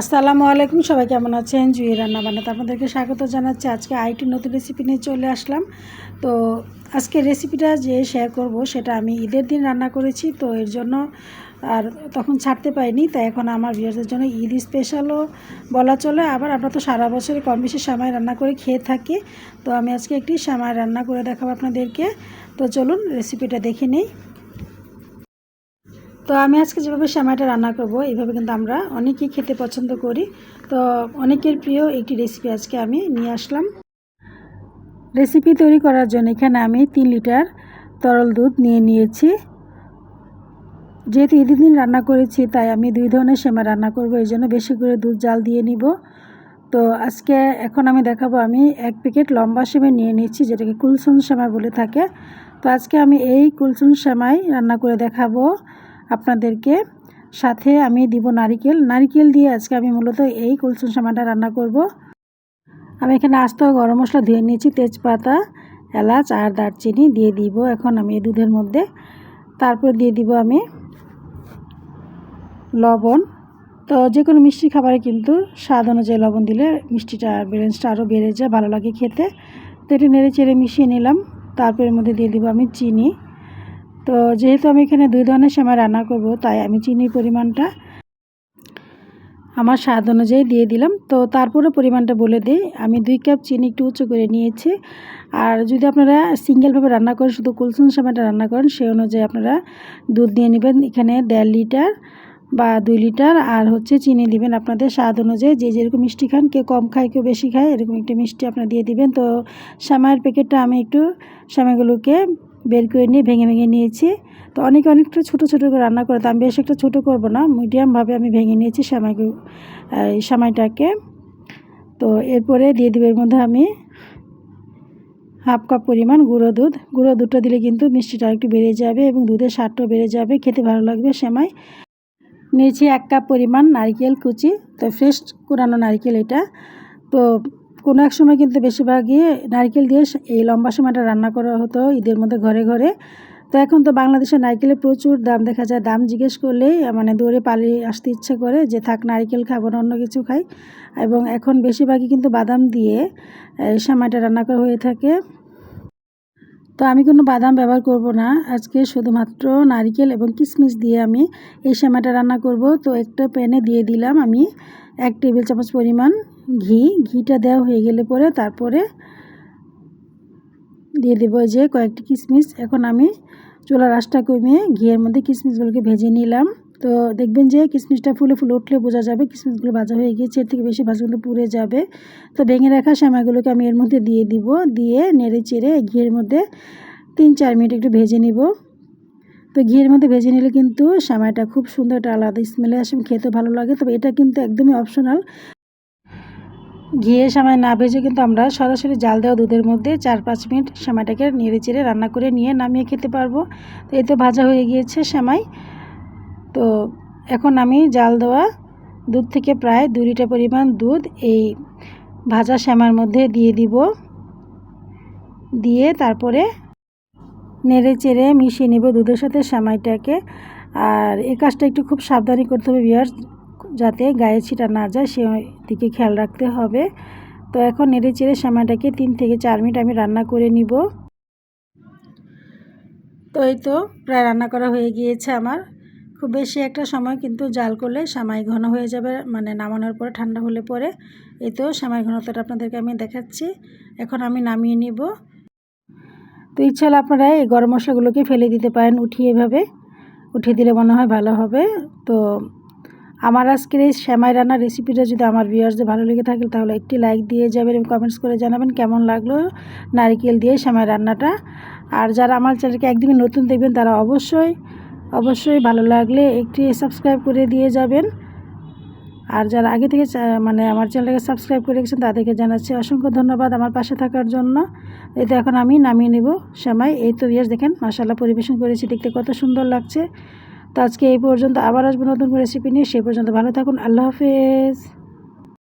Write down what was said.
আসসালামু আলাইকুম, সবাই কেমন আছেন? জুই রান্না বান্নাতে আপনাদেরকে স্বাগত জানাচ্ছি। আজকে আরেকটি নতুন রেসিপি নিয়ে চলে আসলাম। তো আজকে রেসিপিটা যে শেয়ার করব সেটা আমি ঈদের দিন রান্না করেছি, তো এর জন্য আর তখন ছাড়তে পারিনি। তাই এখন আমার ভিউয়ারদের জন্য ঈদ স্পেশালও বলা চলে। আবার আমরা তো সারা বছরে কম বেশি সেমাই রান্না করে খেয়ে থাকি, তো আমি আজকে একটি সেমাই রান্না করে দেখাবো আপনাদেরকে। তো চলুন রেসিপিটা দেখে নিই। তো আমি আজকে যেভাবে সেমাইটা রান্না করব এইভাবে কিন্তু আমরা অনেকেই খেতে পছন্দ করি। তো অনেকের প্রিয় একটি রেসিপি আজকে আমি নিয়ে আসলাম। রেসিপি তৈরি করার জন্য এখানে আমি 3 লিটার তরল দুধ নিয়ে নিয়েছি। যেহেতু ঈদের দিন রান্না করেছি তাই আমি 2 ধরনের সেমাই রান্না করব, এই জন্য বেশি করে দুধ জাল দিয়ে নিব। তো আজকে এখন আমি দেখাবো, আমি 1 প্যাকেট লম্বা সেমাই নিয়ে নিচ্ছি, যেটাকে কুলসুম সেমাই বলে থাকে। তো আজকে আমি এই কুলসুম সেমাই রান্না করে দেখাবো আপনাদেরকে। সাথে আমি দিব নারিকেল দিয়ে আজকে আমি মূলত এই কুলসুম সেমাইটা রান্না করব। আমি এখানে আস্ত গরম মশলা ধুয়ে নিয়েছি, তেজপাতা, এলাচ আর দারচিনি দিয়ে দিব এখন আমি এই দুধের মধ্যে। তারপর দিয়ে দিব আমি লবণ। তো যে কোনো মিষ্টি খাবারে কিন্তু স্বাদ অনুযায়ী লবণ দিলে মিষ্টিটা ব্যালেন্সটা আরও বেড়ে যায়, ভালো লাগে খেতে। তো এটি নেড়ে চেড়ে মিশিয়ে নিলাম। তারপরের মধ্যে দিয়ে দিব আমি চিনি। তো যেহেতু আমি এখানে 2 ধরনের সেমাই রান্না করব তাই আমি চিনির পরিমাণটা আমার স্বাদ অনুযায়ী দিয়ে দিলাম। তো তারপরে পরিমাণটা বলে দিই, আমি 2 কাপ চিনি একটু উঁচু করে নিয়েছি। আর যদি আপনারা সিঙ্গেলভাবে রান্না করেন, শুধু কুলসুম সেমাইটা রান্না করেন, সেই অনুযায়ী আপনারা দুধ দিয়ে নেবেন এখানে 1.5 লিটার বা 2 লিটার। আর চিনি দিবেন আপনাদের স্বাদ অনুযায়ী, যে যেরকম মিষ্টি খান, কেউ কম খায় কেউ বেশি খায়, এরকম একটা মিষ্টি আপনারা দিয়ে দিবেন। তো সেমাইয়ের প্যাকেটটা আমি একটু সেমাইগুলোকে বের করে নিয়ে ভেঙে নিয়েছি। তো অনেকটা ছোটো করে রান্না করে, তো আমি বেশ একটা ছোটো করব না, মিডিয়ামভাবে আমি ভেঙে নিয়েছি সেমাইটাকে। তো এরপরে দিয়ে দিব এর মধ্যে আমি 1/2 কাপ পরিমাণ গুঁড়ো দুধটা দিলে কিন্তু মিষ্টিটা একটু বেড়ে যাবে এবং দুধের স্বাদটাও বেড়ে যাবে, খেতে ভালো লাগবে সেমাই। নিয়েছি 1 কাপ পরিমাণ নারকেল কুচি, তো ফ্রেশ কোরানো নারকেল এটা। তো কোনো এক সময় কিন্তু বেশিরভাগই নারকেল দিয়ে এই লম্বা সেমাইটা রান্না করা হতো ঈদের মধ্যে ঘরে ঘরে। তো এখন তো বাংলাদেশে নারকেলের প্রচুর দাম, দেখা যায় দাম জিজ্ঞেস করলেই দৌড়ে পালিয়ে আসতে ইচ্ছে করে যে থাক নারকেল খাবো না, অন্য কিছু খাই। এবং এখন বেশিরভাগই কিন্তু বাদাম দিয়ে সেমাইটা রান্না করা হয়ে থাকে। তো আমি কোনো বাদাম ব্যবহার করব না, আজকে শুধুমাত্র নারকেল এবং কিশমিশ দিয়ে আমি এই সেমাইটা রান্না করব। তো একটা প্যানে দিয়ে দিলাম আমি 1 টেবিল চামচ পরিমাণ ঘিটা দেওয়া হয়ে গেলে পরে তারপরে দিয়ে দেবো যে কয়েকটি কিশমিশ। এখন আমি চুলার আঁচটা কমিয়ে ঘিয়ের মধ্যে কিশমিশগুলোকে ভেজে নিলাম। তো দেখবেন যে কিশমিশটা ফুলে উঠলে বোঝা যাবে কিশমিশগুলো ভাজা হয়ে গিয়েছে, এর থেকে বেশি ভাজা কিন্তু পুড়ে যাবে। তো ভেঙে রাখা সেমাইগুলোকে আমি এর মধ্যে দিয়ে দিব, দিয়ে নেড়ে চেড়ে ঘিয়ের মধ্যে 3-4 মিনিট একটু ভেজে নিব। তো ঘিয়ের মধ্যে ভেজে নিলে কিন্তু সেমাইটা খুব সুন্দর একটা আলাদা স্মেলে আসে, খেতে ভালো লাগে। তবে এটা কিন্তু একদমই অপশনাল। ঘিয়ে সেমাই না ভেজে কিন্তু আমরা সরাসরি জাল দেওয়া দুধের মধ্যে 4-5 মিনিট সেমাইটাকে নেড়ে চেড়ে রান্না করে নিয়ে নামিয়ে খেতে পারবো। তো এই তো ভাজা হয়ে গিয়েছে সেমাই। তো এখন আমি জাল দেওয়া দুধ থেকে প্রায় 2 লিটার পরিমাণ দুধ এই ভাজা সেমাইয়ের মধ্যে দিয়ে দিব, দিয়ে তারপরে নেড়ে চেড়ে মিশিয়ে নেব দুধের সাথে সেমাইটাকে। আর এই কাজটা একটু খুব সাবধানে করতে হবে ভিউয়ার্স, যাতে গায়ে ছিটা না যায় সেদিকে খেয়াল রাখতে হবে। তো এখন নেড়ে চেড়ে সেমাইটাকে 3 থেকে 4 মিনিট আমি রান্না করে নিব। তো এই তো প্রায় রান্না করা হয়ে গিয়েছে আমার। খুব বেশি একটা সময় কিন্তু জাল করলে সেমাই ঘন হয়ে যাবে, নামানোর পরে ঠান্ডা হলে পরে। এই তো সেমাই ঘনত্বটা আপনাদেরকে আমি দেখাচ্ছি। এখন আমি নামিয়ে নিব। তো ইচ্ছা হলে আপনারা এই গরম মশলাগুলোকে ফেলে দিতে পারেন, উঠিয়ে দিলে মনে হয় ভালো হবে। তো আমার আজকের এই সেমাই রান্নার রেসিপিটা যদি আমার ভিউয়ার্সদের ভালো লেগে থাকে তাহলে একটি লাইক দিয়ে যাবেন এবং কমেন্টস করে জানাবেন কেমন লাগলো নারকেল দিয়ে সেমাই রান্নাটা। আর যারা আমার চ্যানেলকে একদমই নতুন দেখবেন তারা অবশ্যই ভালো লাগলে একটি সাবস্ক্রাইব করে দিয়ে যাবেন। আর যারা আগে থেকে আমার চ্যানেলটাকে সাবস্ক্রাইব করে রেখেছেন তাদেরকে জানাচ্ছি অসংখ্য ধন্যবাদ আমার পাশে থাকার জন্য। এই তো এখন আমি নামিয়ে নেব সেমাই। এই তো ভিউয়ার্স দেখেন মাশাআল্লাহ পরিবেশন করেছি, দেখতে কত সুন্দর লাগছে। তো আজকে এই পর্যন্ত, আবার আসবো নতুন রেসিপি নিয়ে। সেই পর্যন্ত ভালো থাকুন, আল্লাহ হাফেজ।